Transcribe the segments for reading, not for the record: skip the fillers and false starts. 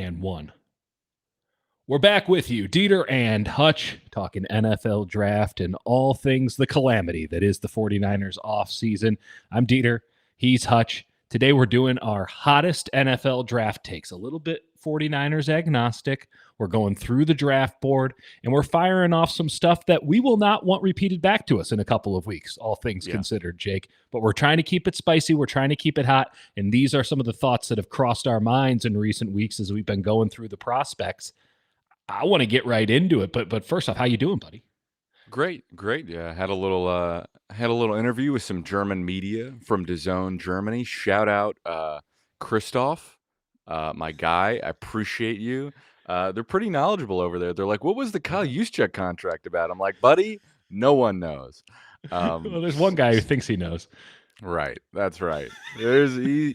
and 1. We're back with you, Dieter and Hutch, talking NFL draft and all things the calamity that is the 49ers offseason. I'm Dieter. He's Hutch. Today we're doing our hottest NFL draft takes, a little bit 49ers agnostic. We're going through the draft board, and we're firing off some stuff that we will not want repeated back to us in a couple of weeks, all things considered, Jake. But we're trying to keep it spicy. We're trying to keep it hot. And these are some of the thoughts that have crossed our minds in recent weeks as we've been going through the prospects. I want to get right into it, but first off, how you doing, buddy? Great. Yeah, had a little interview with some German media from DAZN Germany. Shout out Christoph, my guy. I appreciate you. They're pretty knowledgeable over there. They're like, "What was the Kyle Juszczyk contract about?" I'm like, "Buddy, no one knows." Well, there's one guy who thinks he knows. Right. That's right. There's His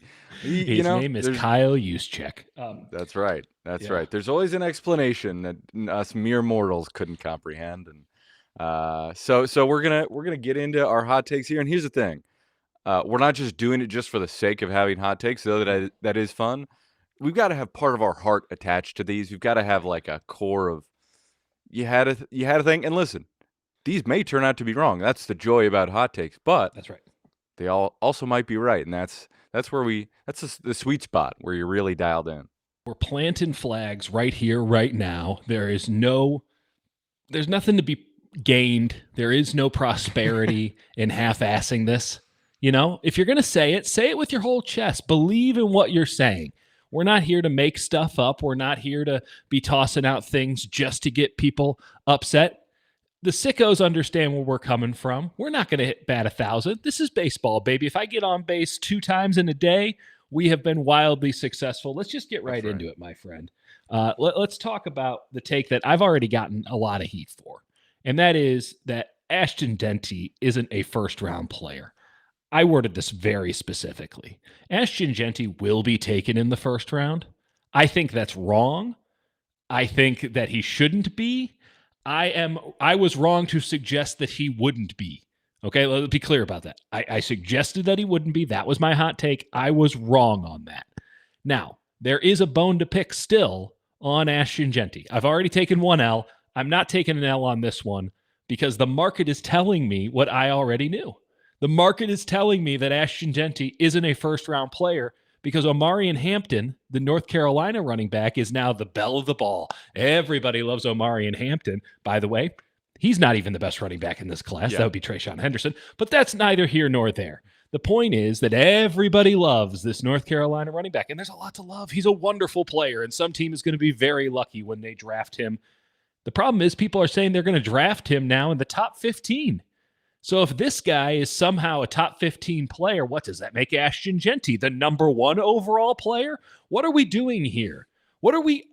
name is Kyle Juszczyk. That's right. That's right. There's always an explanation that us mere mortals couldn't comprehend, and so we're gonna get into our hot takes here. And here's the thing: we're not just doing it just for the sake of having hot takes, though that is fun. We've got to have part of our heart attached to these. We've got to have like a core of you had a thing. And listen, these may turn out to be wrong. That's the joy about hot takes, but that's right. They all also might be right, and that's where that's the sweet spot where you're really dialed in. We're planting flags right here, right now. There's nothing to be gained. There is no prosperity in half-assing this. You know, if you're going to say it with your whole chest. Believe in what you're saying. We're not here to make stuff up. We're not here to be tossing out things just to get people upset. The sickos understand where we're coming from. We're not going to hit bat 1,000. This is baseball, baby. If I get on base 2 times in a day, we have been wildly successful. Let's just get right into it, my friend. Let's talk about the take that I've already gotten a lot of heat for, and that is that Ashton Jeanty isn't a first-round player. I worded this very specifically. Ashton Jeanty will be taken in the first round. I think that's wrong. I think that he shouldn't be. I was wrong to suggest that he wouldn't be. Okay, let's be clear about that. I suggested that he wouldn't be. That was my hot take. I was wrong on that. Now, there is a bone to pick still on Ashton Jeanty. I've already taken one L. I'm not taking an L on this one because the market is telling me what I already knew. The market is telling me that Ashton Jeanty isn't a first-round player because Omarion Hampton, the North Carolina running back, is now the belle of the ball. Everybody loves Omarion Hampton. By the way, he's not even the best running back in this class. Yeah. That would be Trayshawn Henderson. But that's neither here nor there. The point is that everybody loves this North Carolina running back, and there's a lot to love. He's a wonderful player, and some team is going to be very lucky when they draft him. The problem is people are saying they're going to draft him now in the top 15. So if this guy is somehow a top 15 player, what does that make Ashton Jeanty? The number 1 overall player? What are we doing here? What are we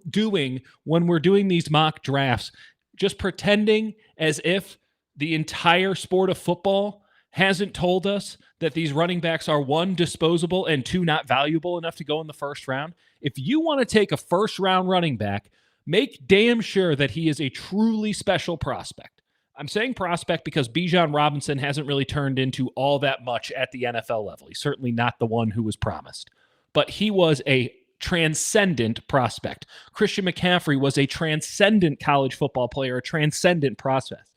doing when we're doing these mock drafts? Just pretending as if the entire sport of football hasn't told us that these running backs are 1, disposable, and 2, not valuable enough to go in the first round. If you want to take a first round running back, make damn sure that he is a truly special prospect. I'm saying prospect because Bijan Robinson hasn't really turned into all that much at the NFL level. He's certainly not the one who was promised. But he was a transcendent prospect. Christian McCaffrey was a transcendent college football player, a transcendent prospect.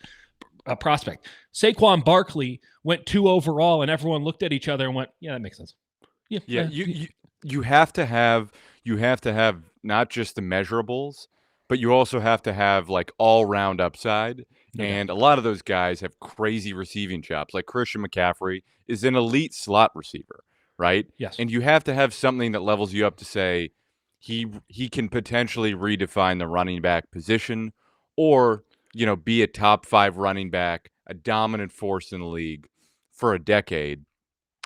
Saquon Barkley went 2 overall, and everyone looked at each other and went, yeah, that makes sense. Yeah. You have to have not just the measurables, but you also have to have like all-round upside. And a lot of those guys have crazy receiving chops. Like Christian McCaffrey is an elite slot receiver, right? Yes. And you have to have something that levels you up to say he can potentially redefine the running back position or, be a top 5 running back, a dominant force in the league for a decade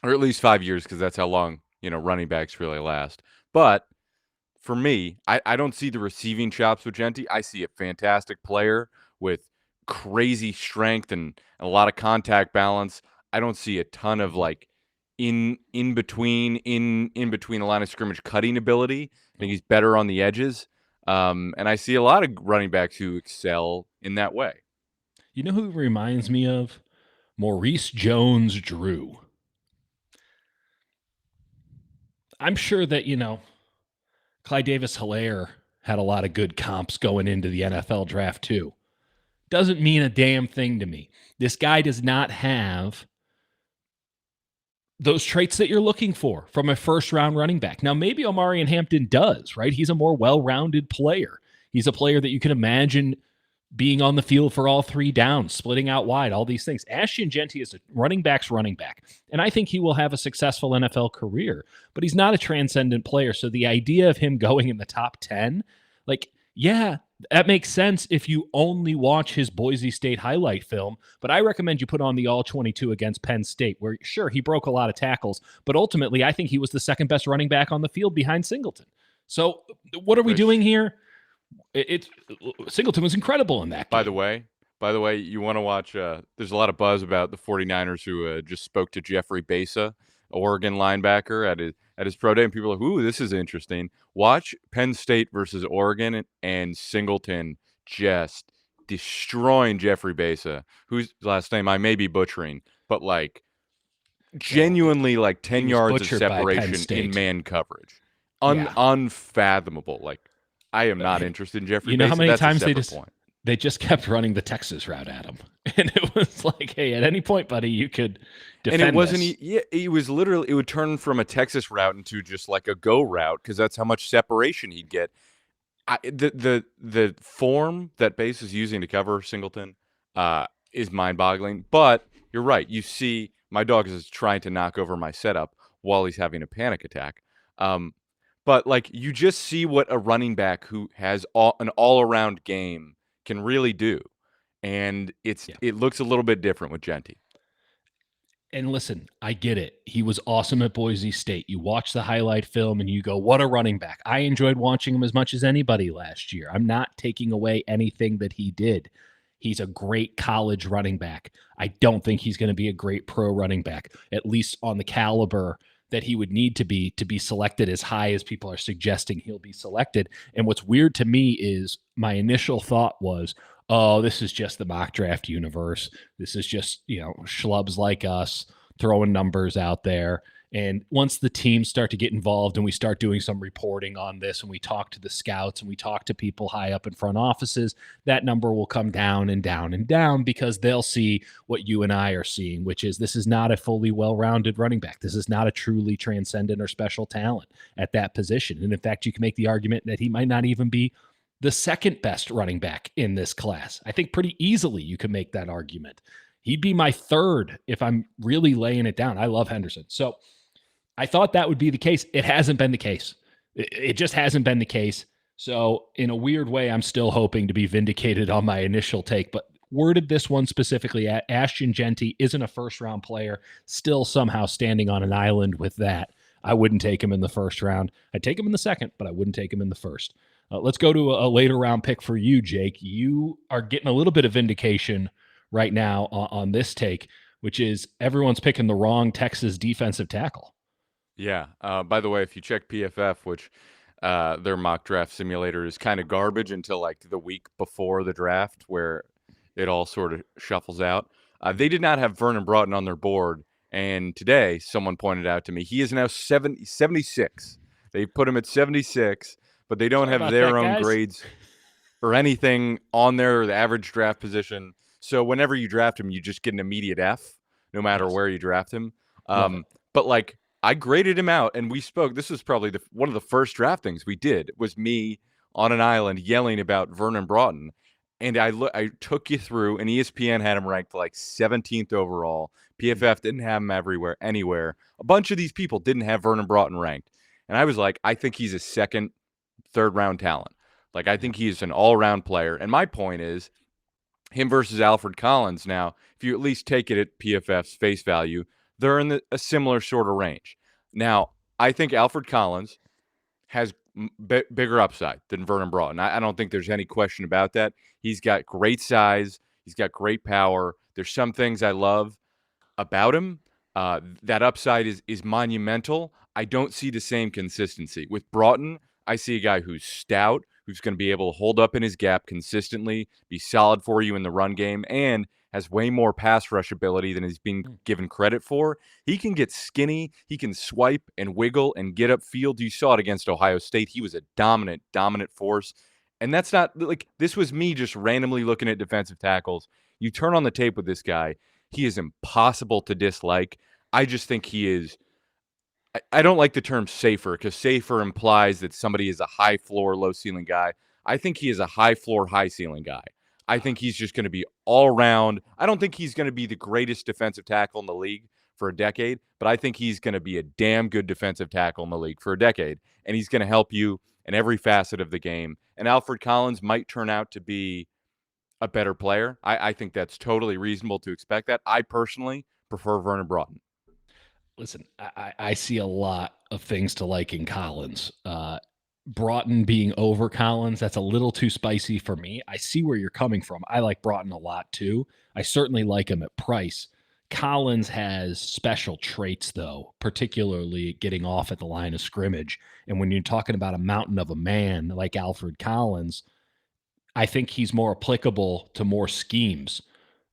or at least 5 years because that's how long, running backs really last. But for me, I don't see the receiving chops with Jeanty. I see a fantastic player with crazy strength and a lot of contact balance. I don't see a ton of like in between the line of scrimmage cutting ability. I think he's better on the edges. And I see a lot of running backs who excel in that way. You know who reminds me of? Maurice Jones-Drew. I'm sure that, Clyde Davis-Hilaire had a lot of good comps going into the NFL draft too. Doesn't mean a damn thing to me. This guy does not have those traits that you're looking for from a first-round running back. Now, maybe Omarion Hampton does, right? He's a more well-rounded player. He's a player that you can imagine being on the field for all three downs, splitting out wide, all these things. Ashton Jeanty is a running back's running back, and I think he will have a successful NFL career, but he's not a transcendent player. So the idea of him going in the top 10, like, yeah, that makes sense if you only watch his Boise State highlight film, but I recommend you put on the All-22 against Penn State, where, sure, he broke a lot of tackles, but ultimately I think he was the second best running back on the field behind Singleton. So what are we doing here? Singleton was incredible in that game. By the way, you want to watch there's a lot of buzz about the 49ers who just spoke to Jeffrey Besa, Oregon linebacker at his pro day, and people are like, ooh, this is interesting. Watch Penn State versus Oregon, and Singleton just destroying Jeffrey Besa, whose last name I may be butchering, but like genuinely like 10 yards of separation in man coverage. Unfathomable. Like, I am not interested in Jeffrey Besa. You know how many That's times they just kept running the Texas route at him, and it was like, hey, at any point, buddy, you could defend. And it wasn't. He was literally. It would turn from a Texas route into just like a go route because that's how much separation he'd get. The form that Base is using to cover Singleton is mind-boggling. But you're right. You see, my dog is trying to knock over my setup while he's having a panic attack. But like, you just see what a running back who has an all-around game can really do, and it looks a little bit different with Jeanty. And listen, I get it. He was awesome at Boise State. You watch the highlight film and you go, what a running back. I enjoyed watching him as much as anybody last year. I'm not taking away anything that he did. He's a great college running back. I don't think he's going to be a great pro running back, at least on the caliber that he would need to be selected as high as people are suggesting he'll be selected. And what's weird to me is my initial thought was, oh, this is just the mock draft universe. This is just, schlubs like us throwing numbers out there. And once the teams start to get involved and we start doing some reporting on this and we talk to the scouts and we talk to people high up in front offices, that number will come down and down and down because they'll see what you and I are seeing, which is this is not a fully well-rounded running back. This is not a truly transcendent or special talent at that position. And in fact, you can make the argument that he might not even be the second best running back in this class. I think pretty easily you can make that argument. He'd be my third if I'm really laying it down. I love Henderson. So I thought that would be the case. It hasn't been the case. It just hasn't been the case. So in a weird way, I'm still hoping to be vindicated on my initial take, but worded this one specifically at Ashton Jeanty isn't a first-round player, still somehow standing on an island with that. I wouldn't take him in the first round. I'd take him in the second, but I wouldn't take him in the first. Let's go to a later round pick for you, Jake. You are getting a little bit of vindication right now on this take, which is everyone's picking the wrong Texas defensive tackle. Yeah. By the way, if you check PFF, which their mock draft simulator is kind of garbage until like the week before the draft where it all sort of shuffles out. They did not have Vernon Broughton on their board. And today someone pointed out to me, he is now 76. They put him at 76, but they don't have their own grades or anything on there, the average draft position. So whenever you draft him, you just get an immediate F, no matter where you draft him. But like, I graded him out, and we spoke. This was probably one of the first draft things we did was me on an island yelling about Vernon Broughton. And I took you through, and ESPN had him ranked like 17th overall. PFF didn't have him anywhere. A bunch of these people didn't have Vernon Broughton ranked. And I was like, I think he's a second, third-round talent. Like, I think he's an all-around player. And my point is, him versus Alfred Collins. Now, if you at least take it at PFF's face value, they're in a similar sort of range. Now, I think Alfred Collins has bigger upside than Vernon Broughton. I don't think there's any question about that. He's got great size. He's got great power. There's some things I love about him. That upside is monumental. I don't see the same consistency. With Broughton, I see a guy who's stout, who's going to be able to hold up in his gap consistently, be solid for you in the run game, and has way more pass rush ability than he's being given credit for. He can get skinny. He can swipe and wiggle and get upfield. You saw it against Ohio State. He was a dominant force. And that's not like this was me just randomly looking at defensive tackles. You turn on the tape with this guy, he is impossible to dislike. I just think he is. I don't like the term safer because safer implies that somebody is a high floor, low ceiling guy. I think he is a high floor, high ceiling guy. I think he's just going to be all around. I don't think he's going to be the greatest defensive tackle in the league for a decade, but I think he's going to be a damn good defensive tackle in the league for a decade. And he's going to help you in every facet of the game. And Alfred Collins might turn out to be a better player. I think that's totally reasonable to expect that. I personally prefer Vernon Broughton. Listen, I see a lot of things to like in Collins. Broughton being over Collins, that's a little too spicy for me. I see where you're coming from. I like Broughton a lot too. I certainly like him at price. Collins has special traits, though, particularly getting off at the line of scrimmage. And when you're talking about a mountain of a man like Alfred Collins, I think he's more applicable to more schemes.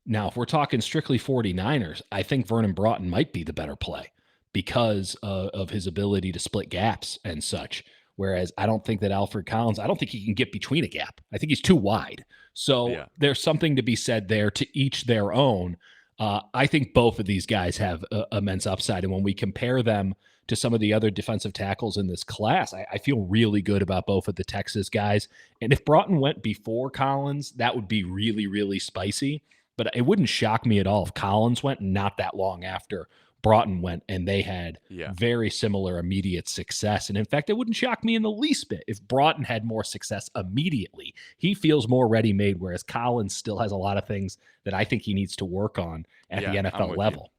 Now, if we're talking strictly 49ers, I think Vernon Broughton might be the better play because of his ability to split gaps and such. Whereas I don't think that Alfred Collins, I don't think he can get between a gap. I think he's too wide. So there's something to be said there, to each their own. I think both of these guys have immense upside. And when we compare them to some of the other defensive tackles in this class, I feel really good about both of the Texas guys. And if Broughton went before Collins, that would be really, really spicy. But it wouldn't shock me at all if Collins went not that long after Broughton went and they had very similar immediate success. And in fact, it wouldn't shock me in the least bit if Broughton had more success immediately. He feels more ready-made, whereas Collins still has a lot of things that I think he needs to work on at the NFL level.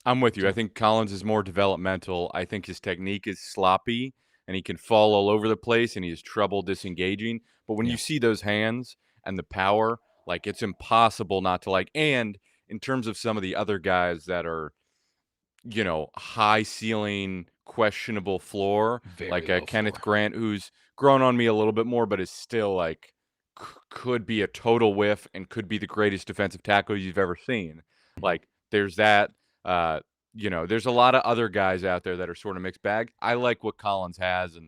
I'm with you. I think Collins is more developmental. I think his technique is sloppy and he can fall all over the place and he has trouble disengaging. But when you see those hands and the power, like it's impossible not to like. And in terms of some of the other guys that are, high ceiling, questionable floor, like Kenneth Grant, who's grown on me a little bit more, but is still like could be a total whiff and could be the greatest defensive tackle you've ever seen. Like there's that. There's a lot of other guys out there that are sort of mixed bag. I like what Collins has,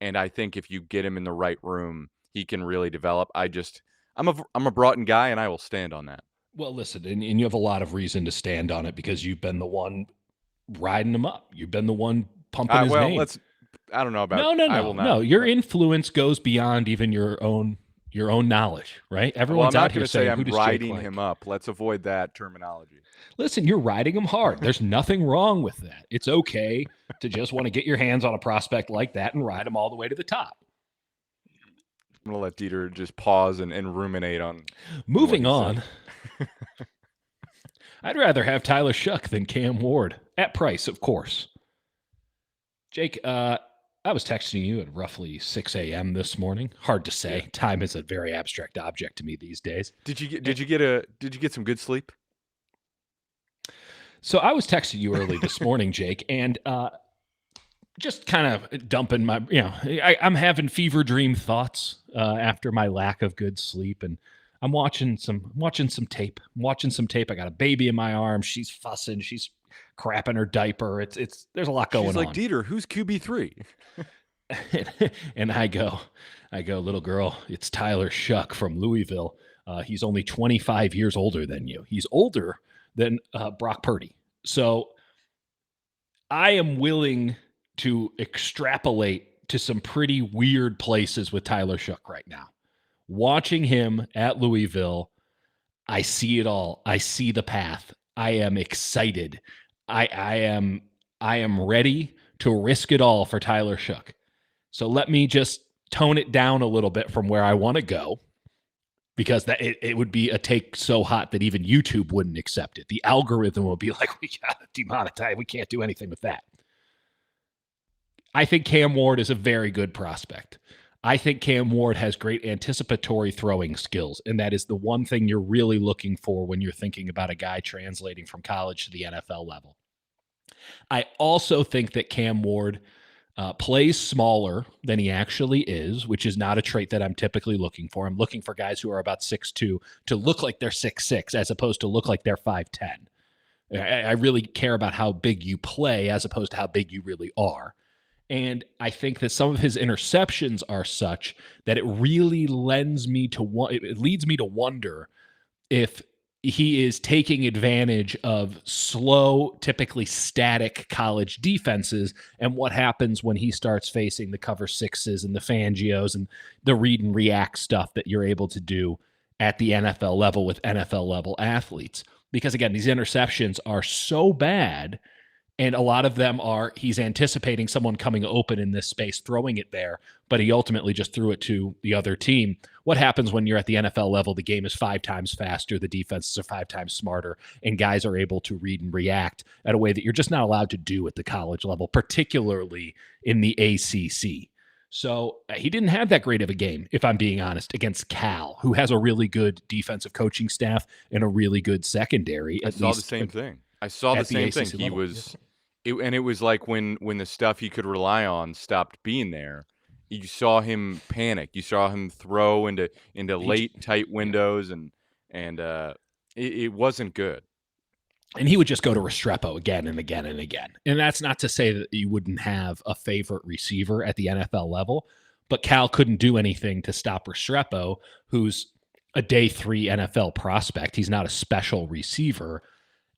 and I think if you get him in the right room, he can really develop. I'm a Broughton guy, and I will stand on that. Well, listen, and you have a lot of reason to stand on it because you've been the one riding him up. You've been the one pumping his name. I don't know about. No. Your influence goes beyond even your own knowledge, right? Everyone's out here saying, I'm riding him up. Let's avoid that terminology. Listen, you're riding him hard. There's nothing wrong with that. It's okay to just want to get your hands on a prospect like that and ride him all the way to the top. I'm going to let Dieter just pause and ruminate on. Moving on. I'd rather have Tyler Shuck than Cam Ward, at price, of course. Jake, I was texting you at roughly 6 a.m. this morning. Hard to say. Yeah. Time is a very abstract object to me these days. Did you get some good sleep? So I was texting you early this morning, Jake, and just kind of dumping my, I'm having fever dream thoughts after my lack of good sleep, and I'm watching some tape. I got a baby in my arms. She's fussing. She's crapping her diaper. There's a lot going on. She's like, Dieter, who's QB3? And I go, little girl, it's Tyler Shuck from Louisville. He's only 25 years older than you. He's older than Brock Purdy. So I am willing to extrapolate to some pretty weird places with Tyler Shuck right now. Watching him at Louisville, I see it all. I see the path. I am excited. I am ready to risk it all for Tyler Shuck. So let me just tone it down a little bit from where I want to go, because it would be a take so hot that even YouTube wouldn't accept it. The algorithm will be like, we got to demonetize. We can't do anything with that. I think Cam Ward is a very good prospect. I think Cam Ward has great anticipatory throwing skills, and that is the one thing you're really looking for when you're thinking about a guy translating from college to the NFL level. I also think that Cam Ward plays smaller than he actually is, which is not a trait that I'm typically looking for. I'm looking for guys who are about 6'2" to look like they're 6'6", as opposed to look like they're 5'10". I really care about how big you play as opposed to how big you really are. And I think that some of his interceptions are such that it really leads me to wonder if he is taking advantage of slow, typically static college defenses, and what happens when he starts facing the cover sixes and the Fangios and the read and react stuff that you're able to do at the NFL level with NFL level athletes. Because again, these interceptions are so bad, and a lot of them are he's anticipating someone coming open in this space, throwing it there, but he ultimately just threw it to the other team. What happens when you're at the NFL level? The game is 5 times faster, the defenses are 5 times smarter, and guys are able to read and react at a way that you're just not allowed to do at the college level, particularly in the ACC. So he didn't have that great of a game, if I'm being honest, against Cal, who has a really good defensive coaching staff and a really good secondary. I saw the same thing. He was, and it was like when the stuff he could rely on stopped being there, you saw him panic. You saw him throw into late tight windows, and it wasn't good. And he would just go to Restrepo again and again and again. And that's not to say that you wouldn't have a favorite receiver at the NFL level, but Cal couldn't do anything to stop Restrepo, who's a day 3 NFL prospect. He's not a special receiver.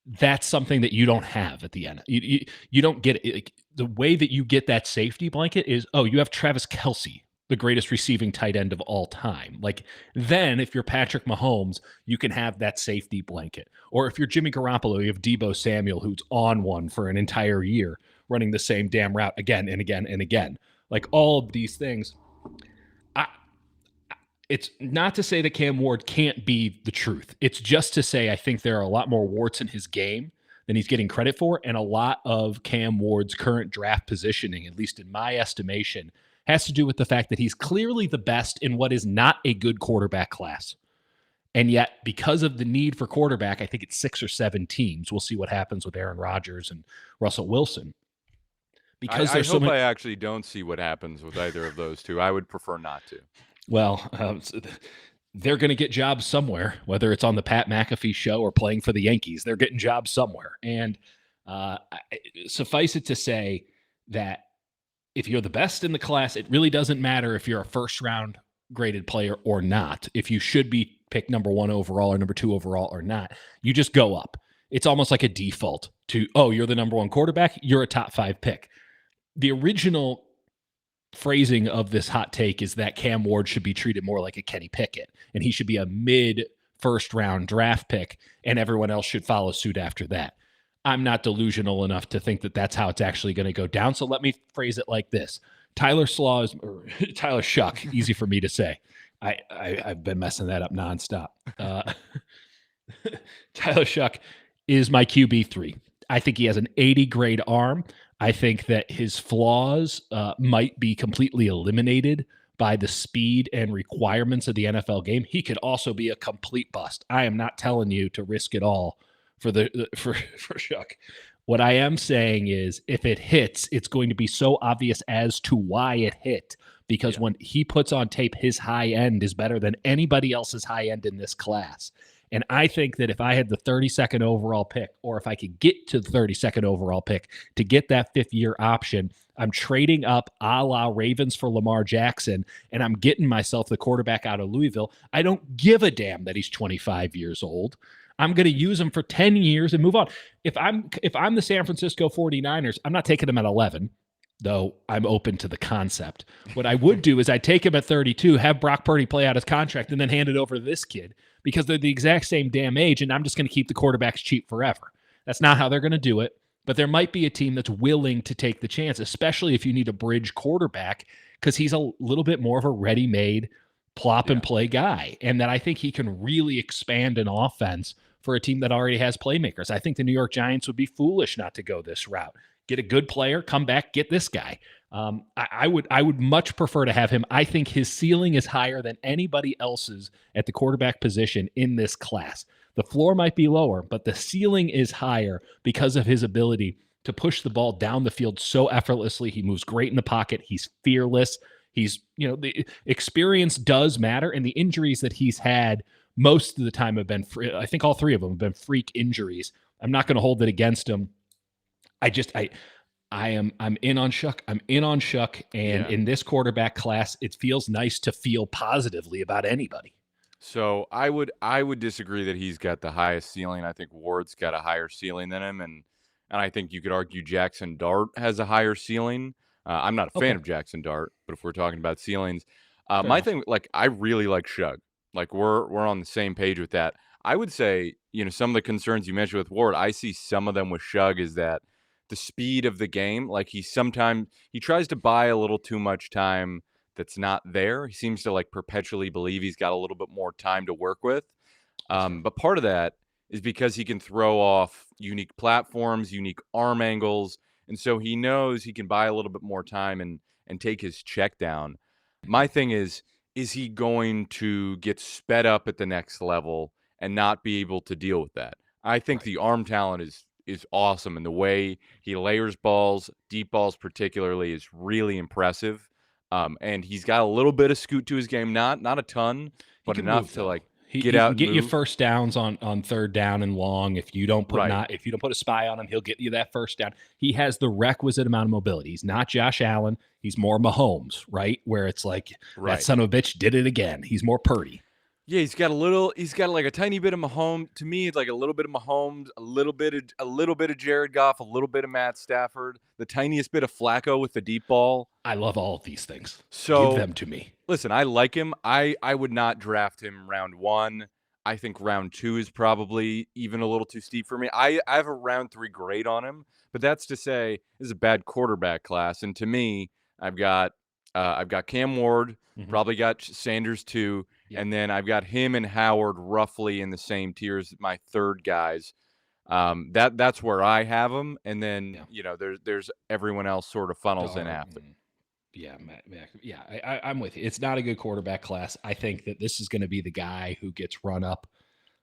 That's something that you don't have at the end. You don't get it. Like, the way that you get that safety blanket is, you have Travis Kelce, the greatest receiving tight end of all time. Like, then if you're Patrick Mahomes, you can have that safety blanket. Or if you're Jimmy Garoppolo, you have Deebo Samuel, who's on one for an entire year, running the same damn route again and again and again. Like, all of these things. It's not to say that Cam Ward can't be the truth. It's just to say I think there are a lot more warts in his game than he's getting credit for, and a lot of Cam Ward's current draft positioning, at least in my estimation, has to do with the fact that he's clearly the best in what is not a good quarterback class. And yet, because of the need for quarterback, I think it's 6 or 7 teams. We'll see what happens with Aaron Rodgers and Russell Wilson. Because I hope I actually don't see what happens with either of those two. I would prefer not to. Well, they're going to get jobs somewhere, whether it's on the Pat McAfee show or playing for the Yankees. They're getting jobs somewhere. And suffice it to say that if you're the best in the class, it really doesn't matter if you're a first-round graded player or not, if you should be picked number 1 overall or number 2 overall or not. You just go up. It's almost like a default to, you're the number 1 quarterback, you're a top 5 pick. The original phrasing of this hot take is that Cam Ward should be treated more like a Kenny Pickett, and he should be a mid-first-round draft pick, and everyone else should follow suit after that. I'm not delusional enough to think that that's how it's actually going to go down, so let me phrase it like this. Tyler Shuck, easy for me to say. I've been messing that up nonstop. Tyler Shuck is my QB3. I think he has an 80 grade arm. I think that his flaws might be completely eliminated by the speed and requirements of the NFL game. He could also be a complete bust. I am not telling you to risk it all for Shuck. What I am saying is, if it hits, it's going to be so obvious as to why it hit. Because when he puts on tape, his high end is better than anybody else's high end in this class. And I think that if I had the 32nd overall pick, or if I could get to the 32nd overall pick to get that 5th-year option, I'm trading up a la Ravens for Lamar Jackson, and I'm getting myself the quarterback out of Louisville. I don't give a damn that he's 25 years old. I'm going to use him for 10 years and move on. If I'm the San Francisco 49ers, I'm not taking him at 11, though I'm open to the concept. What I would do is I'd take him at 32, have Brock Purdy play out his contract, and then hand it over to this kid, because they're the exact same damn age, and I'm just going to keep the quarterbacks cheap forever. That's not how they're going to do it, but there might be a team that's willing to take the chance, especially if you need a bridge quarterback, because he's a little bit more of a ready-made plop-and-play guy, and that I think he can really expand an offense for a team that already has playmakers. I think the New York Giants would be foolish not to go this route. Get a good player, come back, get this guy. I would much prefer to have him. I think his ceiling is higher than anybody else's at the quarterback position in this class. The floor might be lower, but the ceiling is higher because of his ability to push the ball down the field so effortlessly. He moves great in the pocket. He's fearless. He's, the experience does matter, and the injuries that he's had most of the time have been I think all three of them have been freak injuries. I'm not going to hold it against him. I'm in on Shook. I'm in on Shook. And in this quarterback class, it feels nice to feel positively about anybody. So I would disagree that he's got the highest ceiling. I think Ward's got a higher ceiling than him, and I think you could argue Jackson Dart has a higher ceiling. I'm not a fan of Jackson Dart, but if we're talking about ceilings, my thing, like, I really like Shug. Like, we're on the same page with that. I would say, some of the concerns you mentioned with Ward, I see some of them with Shug is that the speed of the game, like he tries to buy a little too much time that's not there. He seems to like perpetually believe he's got a little bit more time to work with. But part of that is because he can throw off unique platforms, unique arm angles. And so he knows he can buy a little bit more time and take his check down. My thing is he going to get sped up at the next level and not be able to deal with that? I think the arm talent is awesome, and the way he layers balls, deep balls particularly, is really impressive. And he's got a little bit of scoot to his game, not a ton, but enough to like get out and get move. you first downs on third down and long. If you don't put a spy on him, he'll get you that first down. He has the requisite amount of mobility. He's not Josh Allen. He's more Mahomes, right? Where it's like that son of a bitch did it again. He's more Purdy. Yeah, he's got like a tiny bit of Mahomes. To me, it's like a little bit of Mahomes, a little bit of Jared Goff, a little bit of Matt Stafford, the tiniest bit of Flacco with the deep ball. I love all of these things. So give them to me. Listen, I like him. I would not draft him round 1. I think round 2 is probably even a little too steep for me. I have a round 3 grade on him, but that's to say this is a bad quarterback class. And to me, I've got Cam Ward, probably got Sanders too. And then I've got him and Howard roughly in the same tiers as my third guys. That's where I have them. And then, there's everyone else sort of funnels in after. Yeah, I'm with you. It's not a good quarterback class. I think that this is going to be the guy who gets run up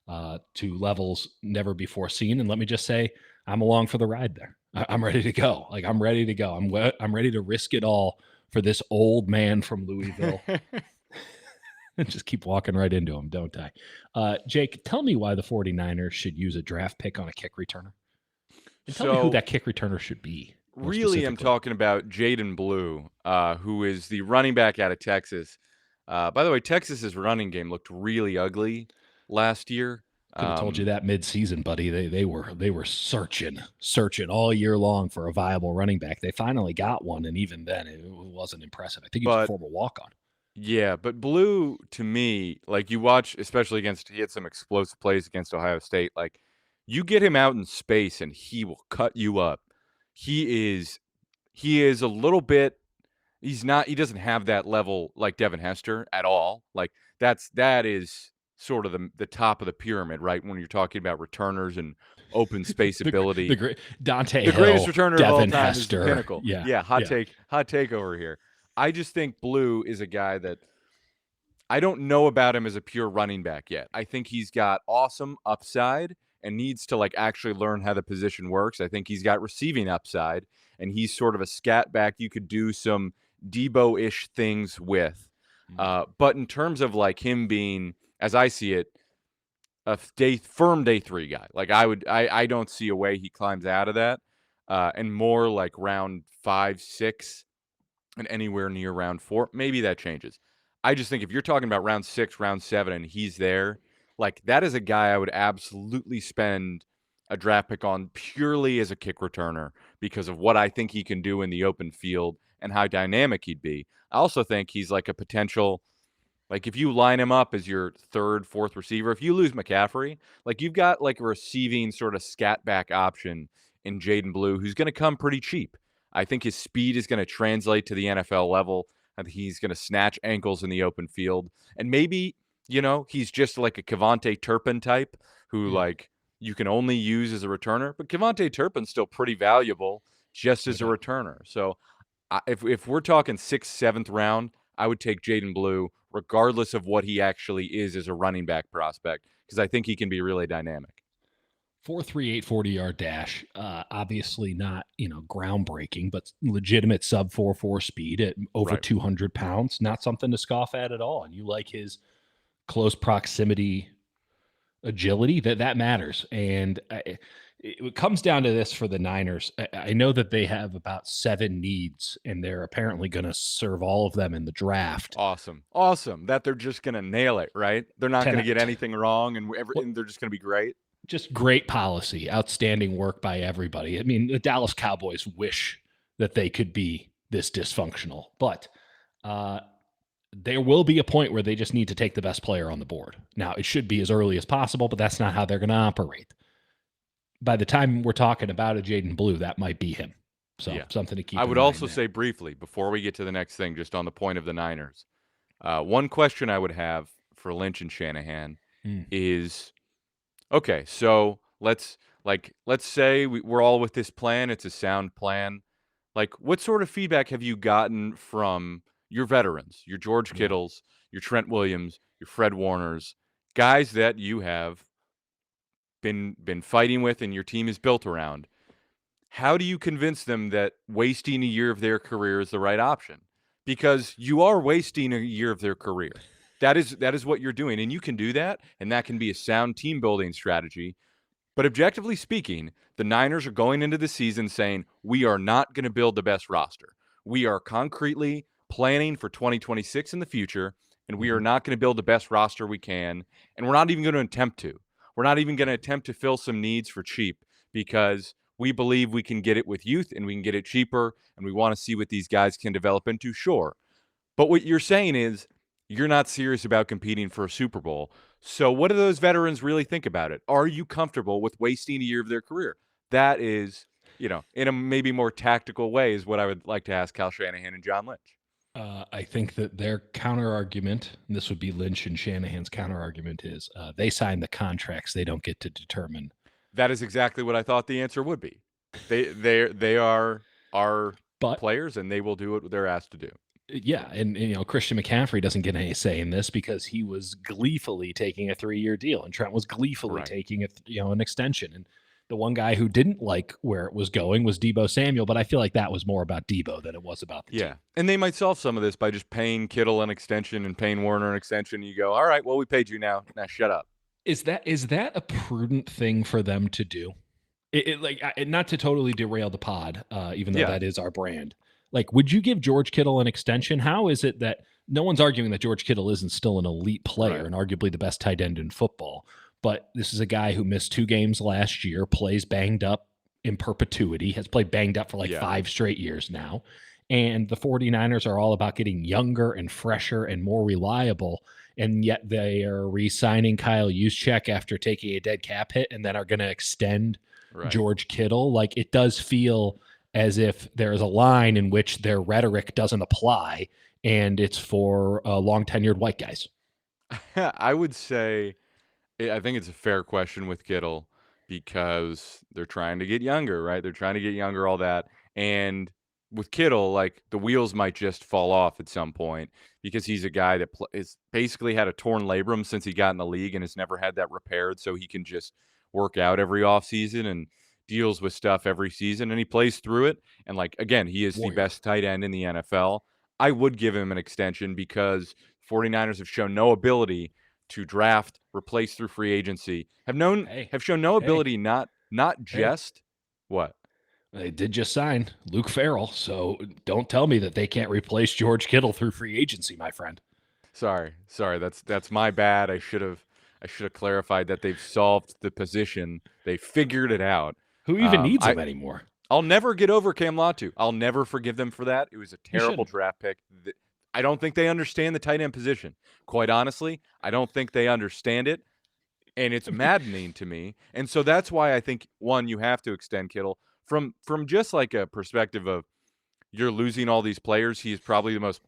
to levels never before seen. And let me just say, I'm along for the ride there. I'm ready to go. Like, I'm ready to go. I'm ready to risk it all for this old man from Louisville. Just keep walking right into him, don't I? Jake, tell me why the 49ers should use a draft pick on a kick returner. And tell me who that kick returner should be. Really, I'm talking about Jaden Blue, who is the running back out of Texas. By the way, Texas's running game looked really ugly last year. Could have told you that mid-season, buddy. They were searching all year long for a viable running back. They finally got one, and even then, it wasn't impressive. I think he was a former walk-on. Yeah, but Blue, to me, like, you watch, especially he had some explosive plays against Ohio State. Like, you get him out in space, and he will cut you up. He is a little bit. He doesn't have that level like Devin Hester at all. Like, that is sort of the top of the pyramid, right? When you're talking about returners and open space ability. The greatest returner Devin of all time Hester. is the pinnacle. Yeah, hot take over here. I just think Blue is a guy that I don't know about him as a pure running back yet. I think he's got awesome upside and needs to like actually learn how the position works. I think he's got receiving upside, and he's sort of a scat back you could do some Debo-ish things with. But in terms of like him being, as I see it, a firm day 3 guy, like I don't see a way he climbs out of that, and more like round 5, 6, and anywhere near round 4. Maybe that changes. I just think if you're talking about round 6, round 7, and he's there, like, that is a guy I would absolutely spend a draft pick on purely as a kick returner because of what I think he can do in the open field and how dynamic he'd be. I also think he's like a potential, like, if you line him up as your 3rd, 4th receiver, if you lose McCaffrey, like, you've got like a receiving sort of scat back option in Jaden Blue who's going to come pretty cheap. I think his speed is going to translate to the NFL level. I think he's going to snatch ankles in the open field. And maybe, he's just like a Kevontae Turpin type who like you can only use as a returner. But Kevontae Turpin's still pretty valuable just as a returner. So if we're talking 6th, 7th round, I would take Jaden Blue regardless of what he actually is as a running back prospect because I think he can be really dynamic. 4.38 40-yard dash. Obviously not, groundbreaking, but legitimate sub 4.4 speed at over Right. 200 pounds. Not something to scoff at all. And you like his close proximity agility, that matters. And it comes down to this for the Niners. I know that they have about 7 needs, and they're apparently going to serve all of them in the draft. Awesome. Awesome. That they're just going to nail it, right? They're not going to get anything wrong, and they're just going to be great. Just great policy, outstanding work by everybody. I mean, the Dallas Cowboys wish that they could be this dysfunctional, but there will be a point where they just need to take the best player on the board. Now, it should be as early as possible, but that's not how they're going to operate. By the time we're talking about a Jaden Blue, that might be him. So something to keep in mind. I would also say briefly, before we get to the next thing, just on the point of the Niners, one question I would have for Lynch and Shanahan is, okay, so let's say we're all with this plan. It's a sound plan. Like, what sort of feedback have you gotten from your veterans, your George Kittles, your Trent Williams, your Fred Warners, guys that you have been fighting with and your team is built around? How do you convince them that wasting a year of their career is the right option? Because you are wasting a year of their career. That is what you're doing, and you can do that, and that can be a sound team building strategy. But objectively speaking, the Niners are going into the season saying, we are not going to build the best roster. We are concretely planning for 2026 in the future, and we are not going to build the best roster we can, and we're not even going to attempt to. We're not even going to attempt to fill some needs for cheap, because we believe we can get it with youth and we can get it cheaper, and we want to see what these guys can develop into, sure. But what you're saying is you're not serious about competing for a Super Bowl. So what do those veterans really think about it? Are you comfortable with wasting a year of their career? That is, in a maybe more tactical way, is what I would like to ask Kyle Shanahan and John Lynch. I think that their counter argument, and this would be Lynch and Shanahan's counter argument, is they sign the contracts. They don't get to determine. That is exactly what I thought the answer would be. They are our players, and they will do what they're asked to do. Yeah, and Christian McCaffrey doesn't get any say in this because he was gleefully taking a 3-year deal, and Trent was gleefully taking an extension. And the one guy who didn't like where it was going was Deebo Samuel, but I feel like that was more about Deebo than it was about the team. And they might solve some of this by just paying Kittle an extension and paying Warner an extension. You go, all right, well, we paid you now. Now shut up. Is that a prudent thing for them to do? Not to totally derail the pod, even though that is our brand. Like, would you give George Kittle an extension? How is it that no one's arguing that George Kittle isn't still an elite player and arguably the best tight end in football? But this is a guy who missed 2 games last year, plays banged up in perpetuity, has played banged up for 5 straight years now. And the 49ers are all about getting younger and fresher and more reliable. And yet they are re-signing Kyle Juszczyk after taking a dead cap hit and then are going to extend George Kittle. Like, it does feel as if there's a line in which their rhetoric doesn't apply, and it's for long-tenured white guys. I would say, I think it's a fair question with Kittle because they're trying to get younger, right? They're trying to get younger, all that. And with Kittle, like, the wheels might just fall off at some point because he's a guy that is basically had a torn labrum since he got in the league and has never had that repaired, so he can just work out every offseason and deals with stuff every season, and he plays through it. And, like, again, he is the best tight end in the NFL. I would give him an extension because 49ers have shown no ability to draft, replace through free agency, have shown no ability, not just what? They did just sign Luke Farrell, so don't tell me that they can't replace George Kittle through free agency, my friend. Sorry, that's my bad. I should have clarified that they've solved the position. They figured it out. Who even needs him anymore? I'll never get over Cam Latu. I'll never forgive them for that. It was a terrible draft pick. I don't think they understand the tight end position. Quite honestly, I don't think they understand it, and it's maddening to me. And so that's why I think, one, you have to extend Kittle from just like a perspective of you're losing all these players. He's probably the most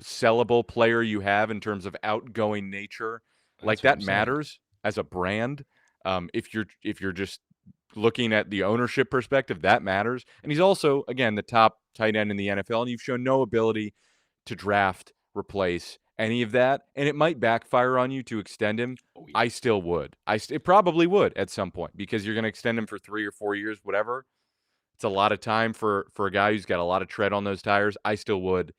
sellable player you have in terms of outgoing nature. Like, that matters as a brand. If you're just looking at the ownership perspective, that matters. And he's also, again, the top tight end in the NFL, and you've shown no ability to draft, replace, any of that, and it might backfire on you to extend him, Oh, yeah. I still would. It probably would at some point because you're going to extend him for 3 or 4 years, whatever. It's a lot of time for a guy who's got a lot of tread on those tires. I still would.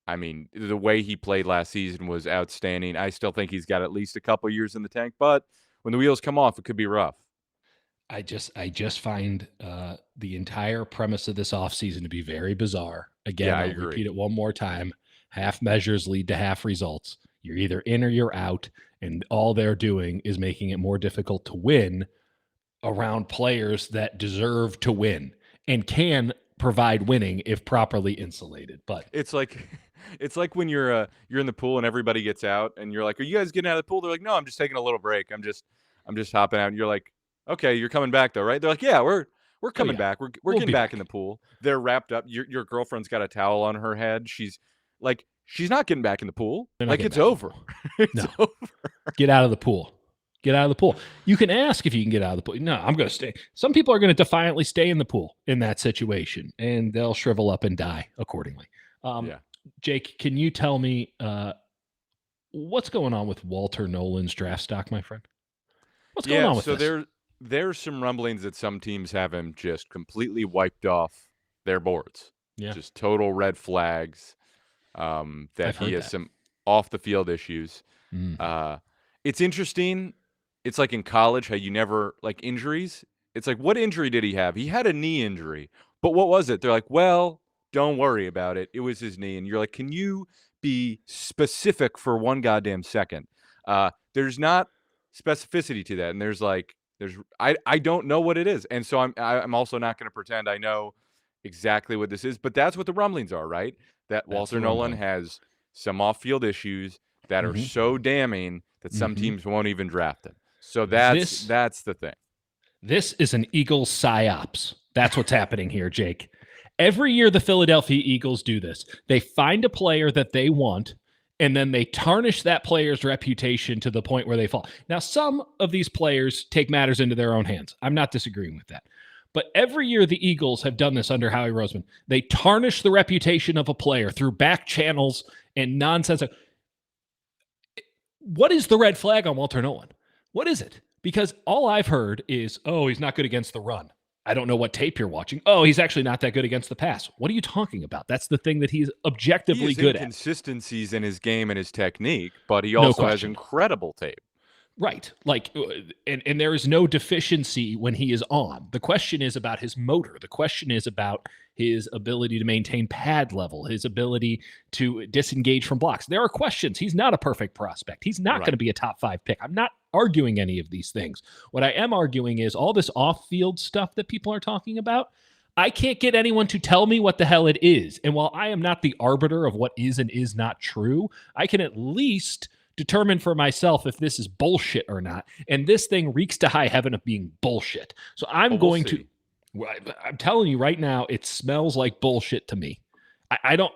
I mean, the way he played last season was outstanding. I still think he's got at least a couple years in the tank, but when the wheels come off, it could be rough. I just find the entire premise of this offseason to be very bizarre. Again, Yeah, I I'll agree. repeat it one more time. Half measures lead to half results. You're either in or you're out, and all they're doing is making it more difficult to win around players that deserve to win and can provide winning if properly insulated. But It's like it's like when you're in the pool and everybody gets out and you're like, "Are you guys getting out of the pool?" They're like, "No, I'm just taking a little break. I'm just hopping out." And you're like, "Okay, you're coming back though, right?" They're like, "Yeah, we're oh coming yeah, back. We're we'll getting be back in back. the pool." They're wrapped up. Your girlfriend's got a towel on her head. She's not getting back in the pool. They're not Like getting it's back in the over. pool. It's No, over. get out of the pool. Get out of the pool. You can ask if you can get out of the pool. No, I'm going to stay. Some people are going to defiantly stay in the pool in that situation, and they'll shrivel up and die accordingly. Yeah. Jake, can you tell me what's going on with Walter Nolan's draft stock, my friend? What's going Yeah, on with so this? there's some rumblings that some teams have him just completely wiped off their boards. Yeah, Just total red flags. That I've he heard has that. some off the field issues. Mhm. It's interesting. It's like in college how you never like injuries. It's like what injury did he have? He had a knee injury, but what was it? They're like, well, don't worry about it. It was his knee, and you're like, can you be specific for one goddamn second? There's not specificity to that, and I don't know what it is, and so I'm also not going to pretend I know exactly what this is, but that's what the rumblings are, right? That That's Walter the Nolan rumbling. has some off-field issues that are Hmm. so damning that some Hmm. teams won't even draft him. So that's This that's the thing. this is an Eagles psyops. That's what's happening here, Jake. Every year, the Philadelphia Eagles do this. They find a player that they want, and then they tarnish that player's reputation to the point where they fall. Now, some of these players take matters into their own hands. I'm not disagreeing with that. But every year, the Eagles have done this under Howie Roseman. They tarnish the reputation of a player through back channels and nonsense. What is the red flag on Walter Nolan? What is it? Because all I've heard is, oh, he's not good against the run. I don't know what tape you're watching. Oh, he's actually not that good against the pass. What are you talking about? That's the thing that he's He objectively has good at. inconsistencies in his game and his technique, but he No also has question. incredible tape. Right. Like, and there is no deficiency when he is on. The question is about his motor. The question is about his ability to maintain pad level, his ability to disengage from blocks. There are questions. He's not a perfect prospect. He's not going to Right. be a top 5 pick. I'm not arguing any of these things. What I am arguing is all this off field stuff that people are talking about. I can't get anyone to tell me what the hell it is. And while I am not the arbiter of what is and is not true, I can at least determine for myself if this is bullshit or not. And this thing reeks to high heaven of being bullshit. So I'm But we'll going to. see. I'm telling you right now, it smells like bullshit to me. I don't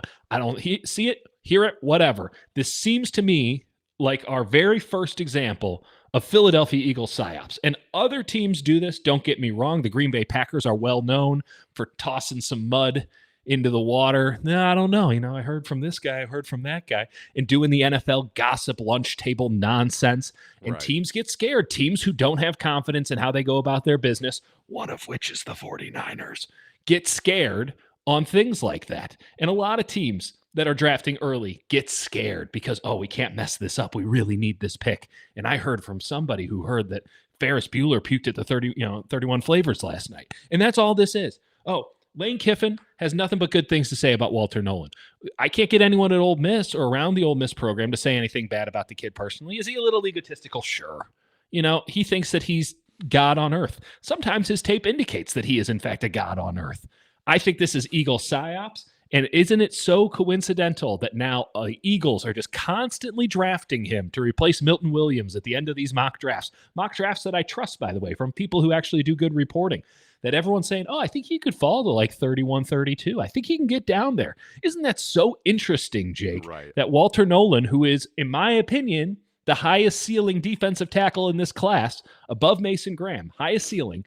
see it, hear it, whatever. This seems to me like our very first example of Philadelphia Eagles psyops. And other teams do this. Don't get me wrong. The Green Bay Packers are well known for tossing some mud into the water. No, I don't know. I heard from this guy, I heard from that guy, and doing the NFL gossip lunch table nonsense. And Right. teams get scared. Teams who don't have confidence in how they go about their business, one of which is the 49ers, get scared on things like that. And a lot of teams that are drafting early get scared because, oh, we can't mess this up. We really need this pick. And I heard from somebody who heard that Ferris Bueller puked at the 31 flavors last night. And that's all this is. Oh, Lane Kiffin has nothing but good things to say about Walter Nolan. I can't get anyone at Ole Miss or around the Ole Miss program to say anything bad about the kid personally. Is he a little egotistical? Sure. He thinks that he's God on earth. Sometimes his tape indicates that he is, in fact, a God on earth. I think this is Eagle psyops. And isn't it so coincidental that now Eagles are just constantly drafting him to replace Milton Williams at the end of these mock drafts? Mock drafts that I trust, by the way, from people who actually do good reporting. That everyone's saying, oh, I think he could fall to like 31, 32. I think he can get down there. Isn't that so interesting, Jake? Right. That Walter Nolan, who is, in my opinion, the highest ceiling defensive tackle in this class, above Mason Graham, highest ceiling,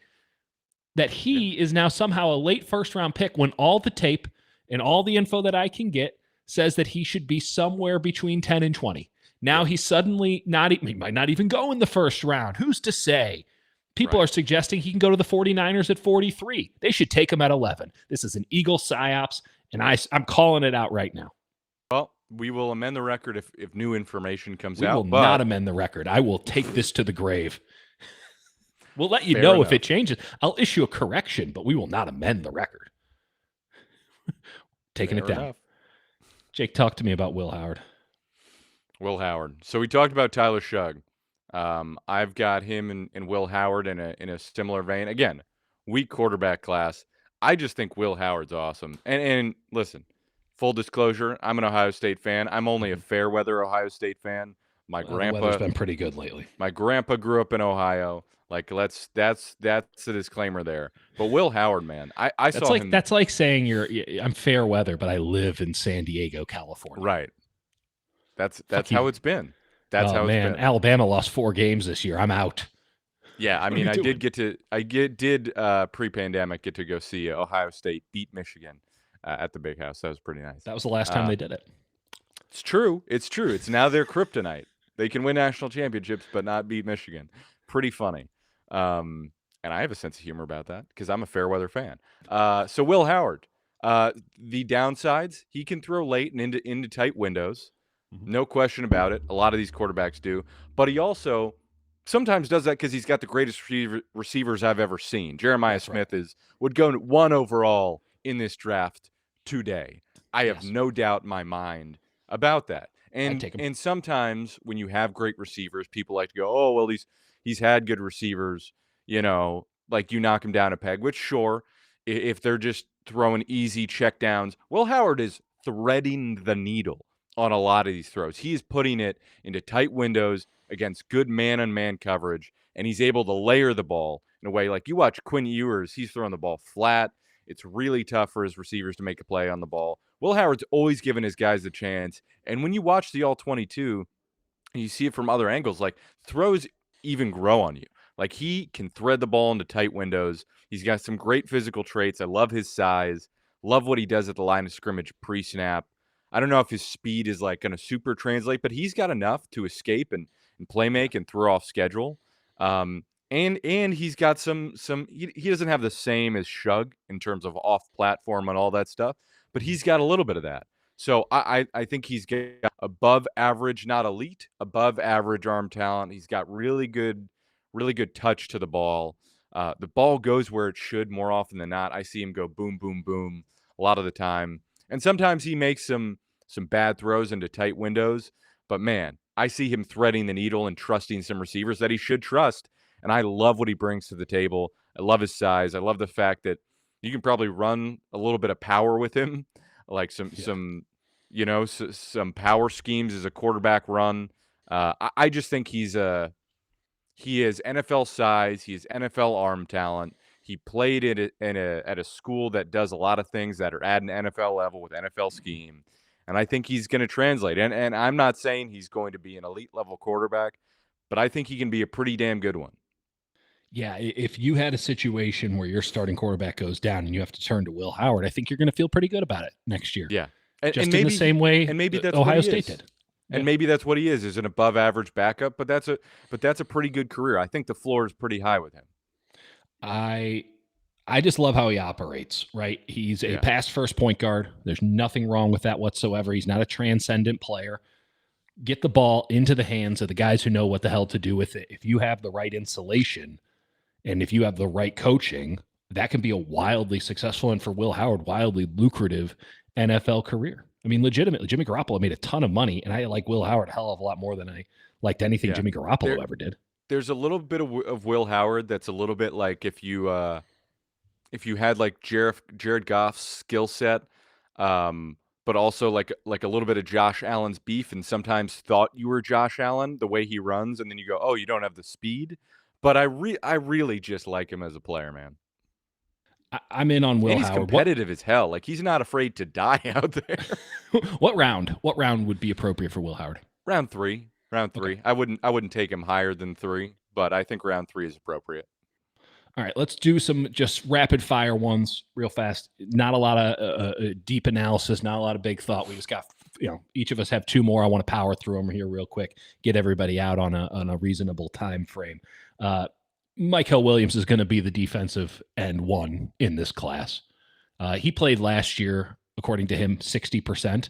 that he is now somehow a late first round pick when all the tape and all the info that I can get says that he should be somewhere between 10 and 20. Now he's suddenly he might not even go in the first round. Who's to say? People are suggesting he can go to the 49ers at 43. They should take him at 11. This is an Eagle psyops, and I'm calling it out right now. Well, we will amend the record if new information comes out. We will not amend the record. I will take this to the grave. We'll let you know if it changes. I'll issue a correction, but we will not amend the record. Taking it down. Jake, talk to me about Will Howard. Will Howard. So we talked about Tyler Shugg. I've got him and Will Howard in a similar vein. Again, weak quarterback class. I just think Will Howard's awesome. And listen, full disclosure, I'm an Ohio State fan. I'm only a fair weather Ohio State fan. My grandpa, the weather's been pretty good lately. My grandpa grew up in Ohio. Like that's a disclaimer there. But Will Howard, man, I saw him. That's like saying I'm fair weather, but I live in San Diego, California. Right. That's how it's been. That's how it's been. Alabama lost 4 games this year. I'm out. Yeah, I mean, I did pre-pandemic get to go see Ohio State beat Michigan at the Big House. That was pretty nice. That was the last time they did it. It's true. It's now their kryptonite. They can win national championships, but not beat Michigan. Pretty funny. And I have a sense of humor about that because I'm a fair weather fan. So Will Howard, the downsides, he can throw late and into tight windows. No question about it. A lot of these quarterbacks do. But he also sometimes does that because he's got the greatest receivers I've ever seen. Jeremiah Smith would go 1 overall in this draft today. I have no doubt in my mind about that. And sometimes when you have great receivers, people like to go, oh, well, he's had good receivers, like you knock him down a peg, which sure, if they're just throwing easy checkdowns. Will Howard is threading the needle on a lot of these throws. He is putting it into tight windows against good man-on-man coverage, and he's able to layer the ball in a way like you watch Quinn Ewers, he's throwing the ball flat. It's really tough for his receivers to make a play on the ball. Will Howard's always given his guys a chance, and when you watch the All-22, you see it from other angles, like throws even grow on you. Like he can thread the ball into tight windows. He's got some great physical traits. I love his size. Love what he does at the line of scrimmage pre-snap. I don't know if his speed is like going to super translate, but he's got enough to escape and play make and throw off schedule. And he's got some he doesn't have the same as Shugg in terms of off platform and all that stuff, but he's got a little bit of that. So I think he's got above average, not elite, above average arm talent. He's got really good touch to the ball. The ball goes where it should more often than not. I see him go boom, boom, boom a lot of the time. And sometimes he makes some bad throws into tight windows. But, man, I see him threading the needle and trusting some receivers that he should trust. And I love what he brings to the table. I love his size. I love the fact that you can probably run a little bit of power with him, like some power schemes as a quarterback run. I just think he is NFL size. He is NFL arm talent. He played at a school that does a lot of things that are at an NFL level with NFL scheme. And I think he's going to translate. And I'm not saying he's going to be an elite level quarterback, but I think he can be a pretty damn good one. Yeah, if you had a situation where your starting quarterback goes down and you have to turn to Will Howard, I think you're going to feel pretty good about it next year. Yeah. Just maybe, in the same way that's Ohio State did. And maybe that's what he is an above average backup, but that's a pretty good career. I think the floor is pretty high with him. I just love how he operates, right? He's a pass first point guard. There's nothing wrong with that whatsoever. He's not a transcendent player. Get the ball into the hands of the guys who know what the hell to do with it. If you have the right insulation and if you have the right coaching, that can be a wildly successful and for Will Howard, wildly lucrative NFL career. I mean, legitimately, Jimmy Garoppolo made a ton of money, and I like Will Howard a hell of a lot more than I liked anything Jimmy Garoppolo ever did. There's a little bit of Will Howard that's a little bit like if you had like Jared Goff's skill set, but also like a little bit of Josh Allen's beef, and sometimes thought you were Josh Allen the way he runs, and then you go, oh, you don't have the speed. But I really just like him as a player, man. I'm in on Will and he's Howard. Competitive as hell. Like he's not afraid to die out there. What round would be appropriate for Will Howard? Round three. Okay. I wouldn't take him higher than 3, but I think round 3 is appropriate. All right, let's do some just rapid fire ones real fast. Not a lot of deep analysis, not a lot of big thought. We just got, each of us have two more. I want to power through them here real quick, get everybody out on a reasonable time frame. Michael Williams is going to be the defensive end one in this class. He played last year, according to him, 60%.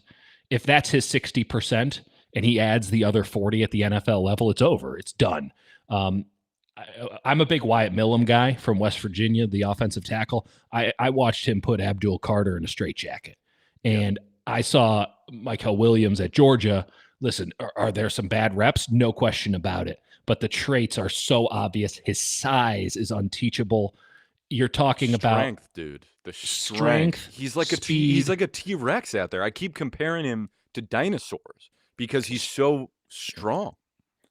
If that's his 60% and he adds the other 40 at the NFL level, it's over. It's done. I'm a big Wyatt Millum guy from West Virginia, the offensive tackle. I watched him put Abdul Carter in a straitjacket. And I saw Michael Williams at Georgia. Listen, are there some bad reps? No question about it. But the traits are so obvious. His size is unteachable. You're talking about strength, dude. The strength. He's like he's like a T-Rex out there. I keep comparing him to dinosaurs because he's so strong.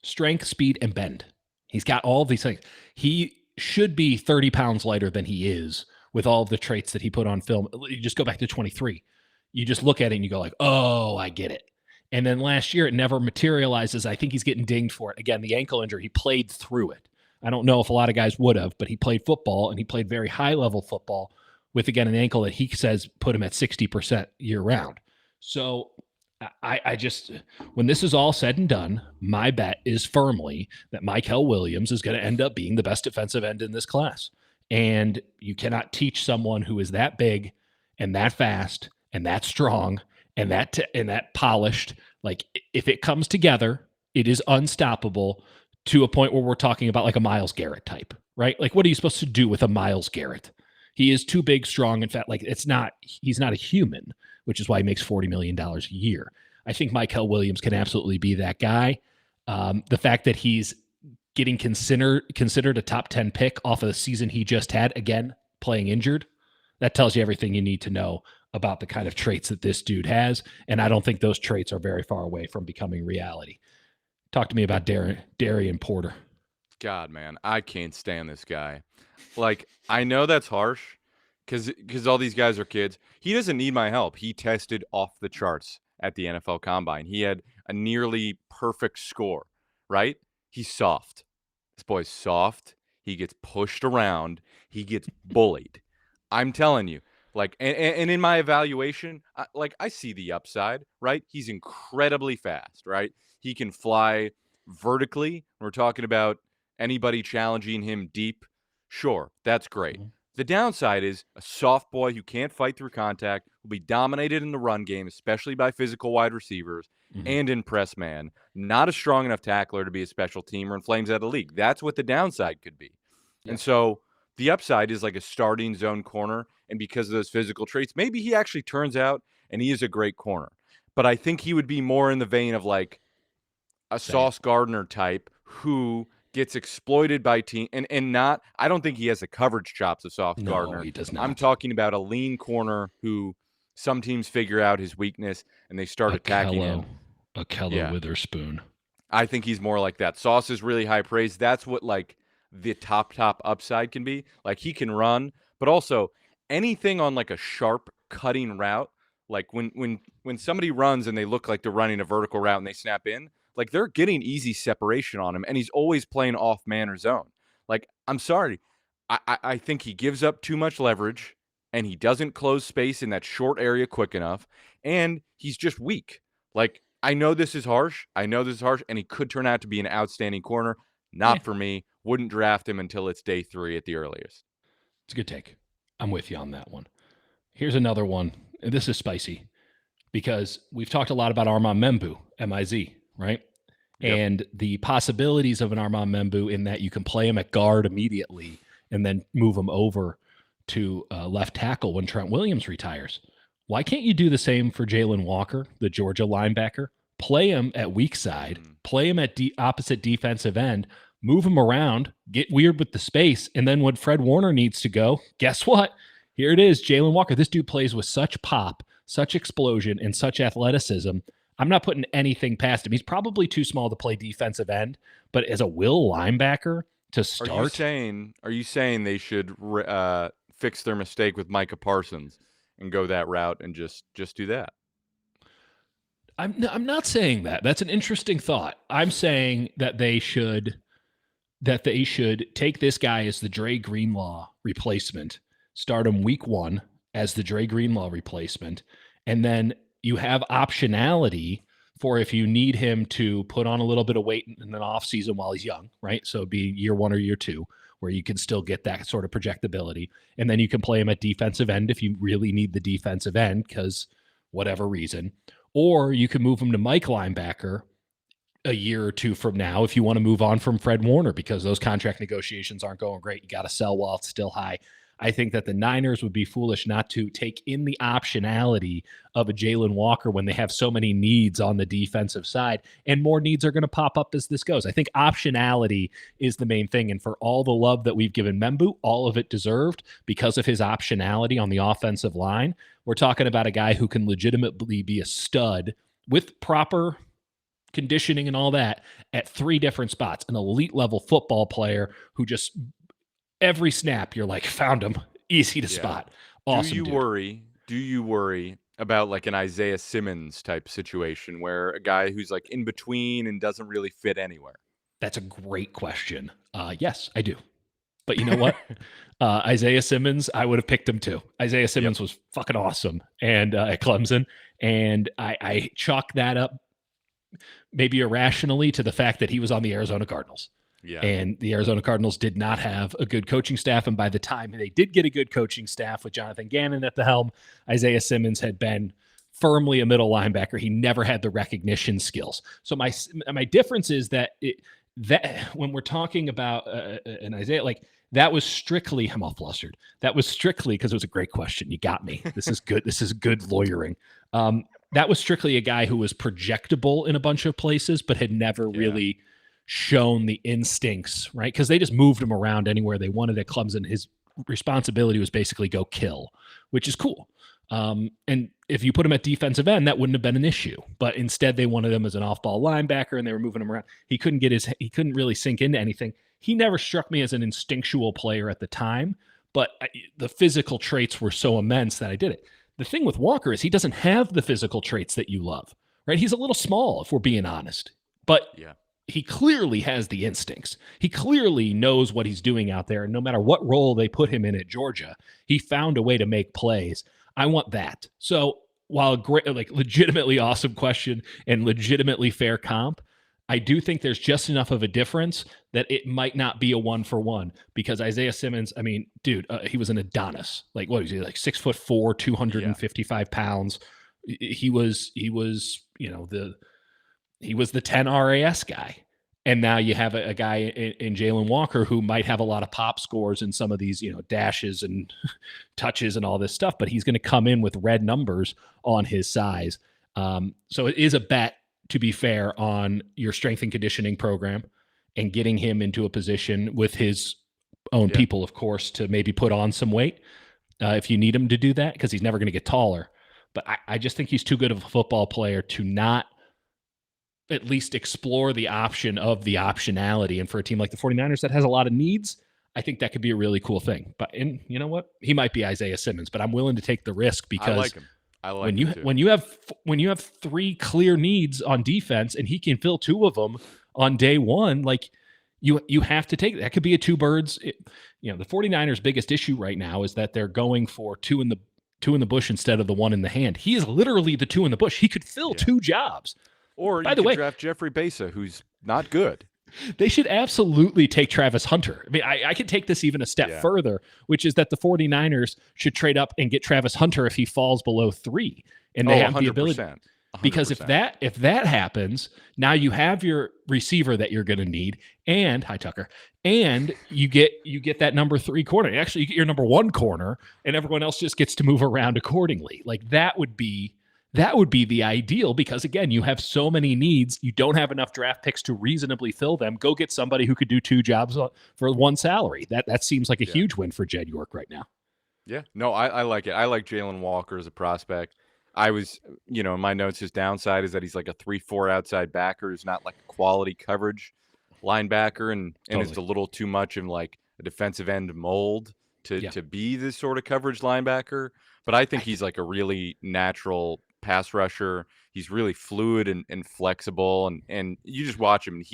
Strength, speed, and bend. He's got all of these things. He should be 30 pounds lighter than he is with all of the traits that he put on film. You just go back to 23. You just look at it and you go like, oh, I get it. And then last year, it never materializes. I think he's getting dinged for it. Again, the ankle injury, he played through it. I don't know if a lot of guys would have, but he played football, and he played very high-level football with, again, an ankle that he says put him at 60% year-round. So I just, when this is all said and done, my bet is firmly that Michael Williams is going to end up being the best defensive end in this class. And you cannot teach someone who is that big and that fast and that strong and that polished. Like, if it comes together, it is unstoppable to a point where we're talking about like a Myles Garrett type, right? Like, what are you supposed to do with a Myles Garrett? He is too big, strong, and fat. Like, he's not a human, which is why he makes $40 million a year. I think Michael Williams can absolutely be that guy. The fact that he's getting considered a top 10 pick off of the season he just had, again, playing injured, that tells you everything you need to know about the kind of traits that this dude has. And I don't think those traits are very far away from becoming reality. Talk to me about Darian Porter. God, man, I can't stand this guy. Like, I know that's harsh because all these guys are kids. He doesn't need my help. He tested off the charts at the NFL Combine. He had a nearly perfect score, right? He's soft. This boy's soft. He gets pushed around. He gets bullied. I'm telling you, like, and in my evaluation, I see the upside, right? He's incredibly fast, right? He can fly vertically. We're talking about anybody challenging him deep. Sure, that's great. Mm-hmm. The downside is a soft boy who can't fight through contact, will be dominated in the run game, especially by physical wide receivers and in press man. Not a strong enough tackler to be a special teamer and flames out of the league. That's what the downside could be. Yeah. And so the upside is like a starting zone corner. And because of those physical traits, maybe he actually turns out and he is a great corner. But I think he would be more in the vein of like a Sauce Gardner type who gets exploited by team and not, I don't think he has the coverage chops of Sauce Gardner. No, he does not. I'm talking about a lean corner who some teams figure out his weakness and they start attacking him. A Witherspoon. I think he's more like that. Sauce is really high praise. That's what like the top upside can be. Like, he can run, but also anything on like a sharp cutting route, like when somebody runs and they look like they're running a vertical route and they snap in, like, they're getting easy separation on him, and he's always playing off man or zone. Like, I'm sorry. I think he gives up too much leverage, and he doesn't close space in that short area quick enough, and he's just weak. Like, I know this is harsh. And he could turn out to be an outstanding corner. Not for me. Wouldn't draft him until it's day 3 at the earliest. It's a good take. I'm with you on that one. Here's another one. And this is spicy because we've talked a lot about Armand Membu, M-I-Z. Right. Yep. And the possibilities of an Armand Membu in that you can play him at guard immediately and then move him over to left tackle when Trent Williams retires. Why can't you do the same for Jalen Walker, the Georgia linebacker? Play him at weak side, play him at opposite defensive end, move him around, get weird with the space. And then when Fred Warner needs to go, guess what? Here it is, Jalen Walker. This dude plays with such pop, such explosion, and such athleticism. I'm not putting anything past him. He's probably too small to play defensive end, but as a will linebacker to start. Are you saying they should fix their mistake with Micah Parsons and go that route and just do that? I'm not saying that. That's an interesting thought. I'm saying that they should that they should take this guy as the Dre Greenlaw replacement, start him week 1 as the Dre Greenlaw replacement, and then you have optionality for if you need him to put on a little bit of weight in an off season while he's young, right? So it'd be year 1 or year 2 where you can still get that sort of projectability. And then you can play him at defensive end if you really need the defensive end because whatever reason. Or you can move him to Mike linebacker a year or 2 from now if you want to move on from Fred Warner because those contract negotiations aren't going great. You got to sell while it's still high. I think that the Niners would be foolish not to take in the optionality of a Jalen Walker when they have so many needs on the defensive side, and more needs are going to pop up as this goes. I think optionality is the main thing, and for all the love that we've given Membu, all of it deserved because of his optionality on the offensive line. We're talking about a guy who can legitimately be a stud with proper conditioning and all that at 3 different spots, an elite level football player who just every snap you're like, found him, easy to spot. Awesome. Do you worry about like an Isaiah Simmons type situation where a guy who's like in between and doesn't really fit anywhere? That's a great question. Yes, I do. But you know what? Isaiah Simmons, I would have picked him too. Isaiah Simmons was fucking awesome and at Clemson. And I chalk that up maybe irrationally to the fact that he was on the Arizona Cardinals. Yeah. And the Arizona Cardinals did not have a good coaching staff. And by the time they did get a good coaching staff with Jonathan Gannon at the helm, Isaiah Simmons had been firmly a middle linebacker. He never had the recognition skills. So my difference is that when we're talking about an Isaiah, like that was strictly, I'm all flustered. That was strictly because it was a great question. You got me. This is good. This is good lawyering. That was strictly a guy who was projectable in a bunch of places, but had never really shown the instincts, right? Because they just moved him around anywhere they wanted at Clemson. His responsibility was basically go kill, which is cool. And if you put him at defensive end, that wouldn't have been an issue. But instead, they wanted him as an off-ball linebacker, and they were moving him around. He couldn't really sink into anything. He never struck me as an instinctual player at the time, but the physical traits were so immense that I did it. The thing with Walker is he doesn't have the physical traits that you love, right? He's a little small, if we're being honest. But he clearly has the instincts. He clearly knows what he's doing out there. And no matter what role they put him in at Georgia, he found a way to make plays. I want that. So while a great, like legitimately awesome question and legitimately fair comp, I do think there's just enough of a difference that it might not be a 1-for-1 because Isaiah Simmons, I mean, dude, he was an Adonis. Like, what was he, like 6'4", 255 pounds. He was, he was the 10 RAS guy. And now you have a guy in Jalen Walker who might have a lot of pop scores in some of these, dashes and touches and all this stuff, but he's going to come in with red numbers on his size. So it is a bet, to be fair, on your strength and conditioning program and getting him into a position with his own people, of course, to maybe put on some weight if you need him to do that, because he's never going to get taller. But I just think he's too good of a football player to not at least explore the option of the optionality. And for a team like the 49ers that has a lot of needs, I think that could be a really cool thing. But you know what? He might be Isaiah Simmons, but I'm willing to take the risk because I like him. When you have 3 clear needs on defense and he can fill 2 of them on day 1, like you have to take that. Could be a 2 birds. The 49ers' biggest issue right now is that they're going for 2 in the bush instead of the 1 in the hand. He is literally the 2 in the bush. He could fill 2 jobs. Or you could draft Jeffrey Besa, who's not good. They should absolutely take Travis Hunter. I mean, I could take this even a step further, which is that the 49ers should trade up and get Travis Hunter if he falls below 3. And they have 100%. The ability. 100%. Because if that happens, now you have your receiver that you're going to need, and hi Tucker, and you get that number 3 corner. Actually, you get your number 1 corner, and everyone else just gets to move around accordingly. Like that would be the ideal because, again, you have so many needs. You don't have enough draft picks to reasonably fill them. Go get somebody who could do 2 jobs for 1 salary. That seems like a huge win for Jed York right now. Yeah. No, I like it. I like Jalen Walker as a prospect. I was, in my notes, his downside is that he's like a 3-4 outside backer who's not like a quality coverage linebacker and is a little too much in like a defensive end mold to be this sort of coverage linebacker. But I think he's like a really natural pass rusher. He's really fluid and flexible, and you just watch him, and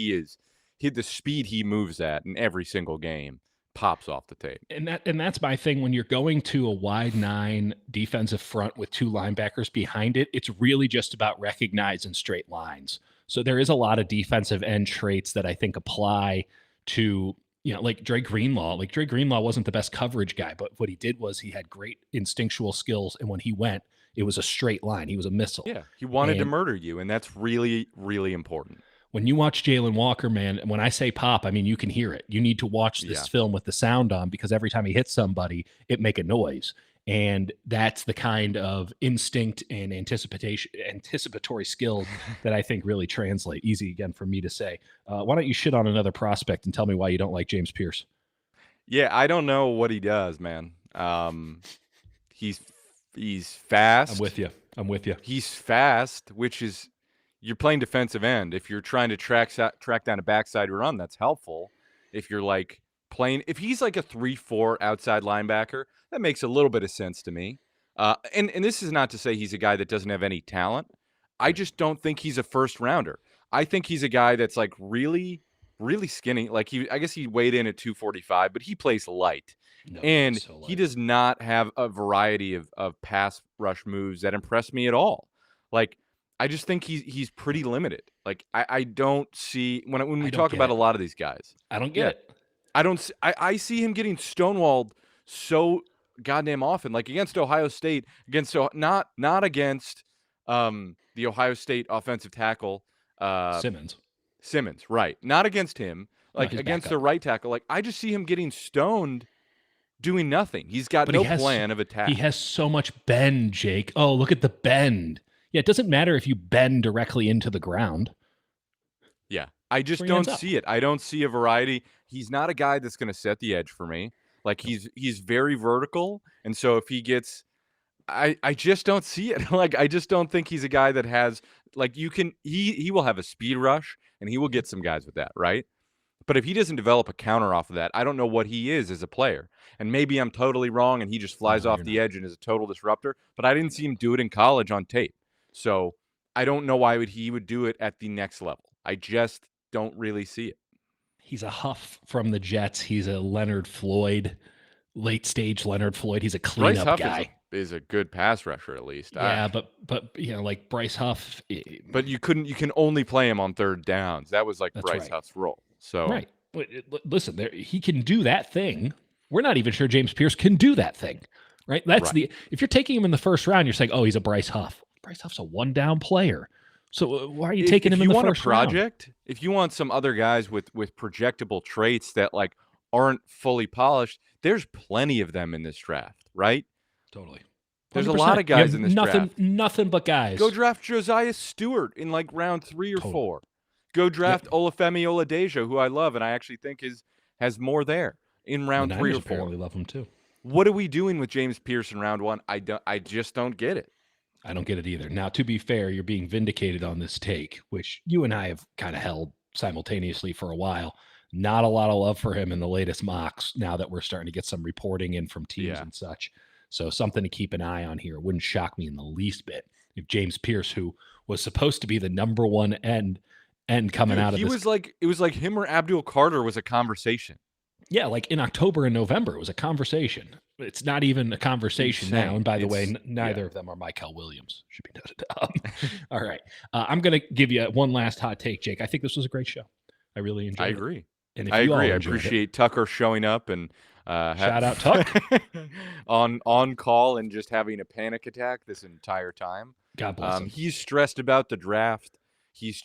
the speed he moves at in every single game pops off the tape. And that's my thing. When you're going to a wide 9 defensive front with 2 linebackers behind it, it's really just about recognizing straight lines. So there is a lot of defensive end traits that I think apply to, like Dre Greenlaw. Like Dre Greenlaw wasn't the best coverage guy, but what he did was he had great instinctual skills. And when he went, it was a straight line. He was a missile. Yeah, he wanted to murder you, and that's really, really important. When you watch Jalen Walker, man, when I say pop, I mean you can hear it. You need to watch this film with the sound on, because every time he hits somebody, it make a noise. And that's the kind of instinct and anticipatory skill that I think really translate. Easy again for me to say. Why don't you shit on another prospect and tell me why you don't like James Pierce? Yeah, I don't know what he does, man. He's fast. I'm with you. He's fast, which is, you're playing defensive end. If you're trying to track down a backside run, that's helpful. If you're like playing, if he's like a 3-4 outside linebacker, that makes a little bit of sense to me. And this is not to say he's a guy that doesn't have any talent. I just don't think he's a first rounder. I think he's a guy that's like really, really skinny. Like I guess he weighed in at 245, but he plays light. No, And so he does not have a variety of pass rush moves that impress me at all. Like, I just think he's pretty limited. Like, I don't see, when we talk about a lot of these guys, I don't get it. I see him getting stonewalled so goddamn often. Like against Ohio State, not against the Ohio State offensive tackle Simmons, right? Not against him. Like against the right tackle. Like, I just see him getting stoned, doing nothing. He's got no plan of attack. He has so much bend, Jake. Oh, look at the bend. Yeah, it doesn't matter if you bend directly into the ground. Yeah, I just don't see it. I don't see a variety. He's not a guy that's going to set the edge for me. Like, he's very vertical, and so if he gets, I just don't see it. Like, I just don't think he's a guy that has, like, he will have a speed rush, and he will get some guys with that, right? But if he doesn't develop a counter off of that, I don't know what he is as a player. And maybe I'm totally wrong, and he just flies off the edge and is a total disruptor. But I didn't see him do it in college on tape. So I don't know why he would do it at the next level. I just don't really see it. He's a Huff from the Jets. He's a Leonard Floyd, late stage Leonard Floyd. He's a cleanup guy. Is a good pass rusher at least. Yeah, but like Bryce Huff. But you can only play him on third downs. That was like Bryce Huff's role. So right. Listen, he can do that thing. We're not even sure James Pierce can do that thing. Right? That's if you're taking him in the first round, you're saying, oh, he's a Bryce Huff. Bryce Huff's a one-down player. So why are you taking him in the first round? If you want a project, if you want some other guys with projectable traits that like aren't fully polished, there's plenty of them in this draft, right? Totally. 100%. There's a lot of guys in this draft. Nothing but guys. Go draft Josiah Stewart in like round 3 or 4. Go draft Olufemi Oladejo, who I love, and I actually think has more there in round 3 or 4. Apparently love him too. What are we doing with James Pierce in round 1? I just don't get it. I don't get it either. Now, to be fair, you're being vindicated on this take, which you and I have kind of held simultaneously for a while. Not a lot of love for him in the latest mocks now that we're starting to get some reporting in from teams and such. So something to keep an eye on here. It wouldn't shock me in the least bit if James Pierce, who was supposed to be the number one end coming out of this. It was like him or Abdul Carter was a conversation. Yeah, like in October and November, it was a conversation. It's not even a conversation now. And by the way, neither of them are Michael Williams. Should be noted. All right. I'm going to give you one last hot take, Jake. I think this was a great show. I really enjoyed it. I agree. And I agree. I appreciate Tucker showing up and shout out Tuck on call and just having a panic attack this entire time. God bless him. He's stressed about the draft. He's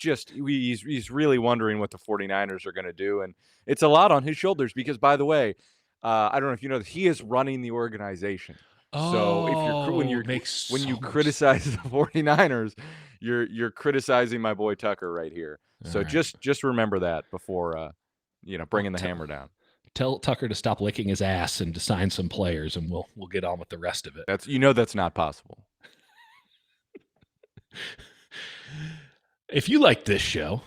really wondering what the 49ers are going to do. And it's a lot on his shoulders because, by the way, I don't know if you know this, he is running the organization. So when you criticize the 49ers, you're criticizing my boy Tucker right here. So just remember that before bringing the hammer down. Tell Tucker to stop licking his ass and to sign some players, and we'll get on with the rest of it. That's not possible. If you like this show,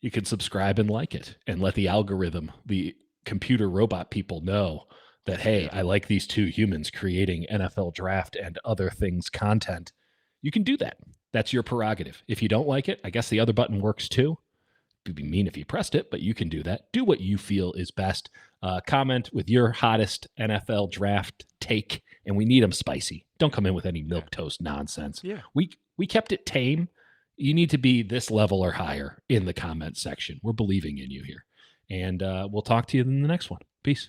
you can subscribe and like it and let the algorithm, the computer robot people know that, hey, I like these two humans creating NFL draft and other things content. You can do that. That's your prerogative. If you don't like it, I guess the other button works too. It'd be mean if you pressed it, but you can do that. Do what you feel is best. Comment with your hottest NFL draft take, and we need them spicy. Don't come in with any milquetoast nonsense. Yeah. We kept it tame. You need to be this level or higher in the comment section. We're believing in you here. And we'll talk to you in the next one. Peace.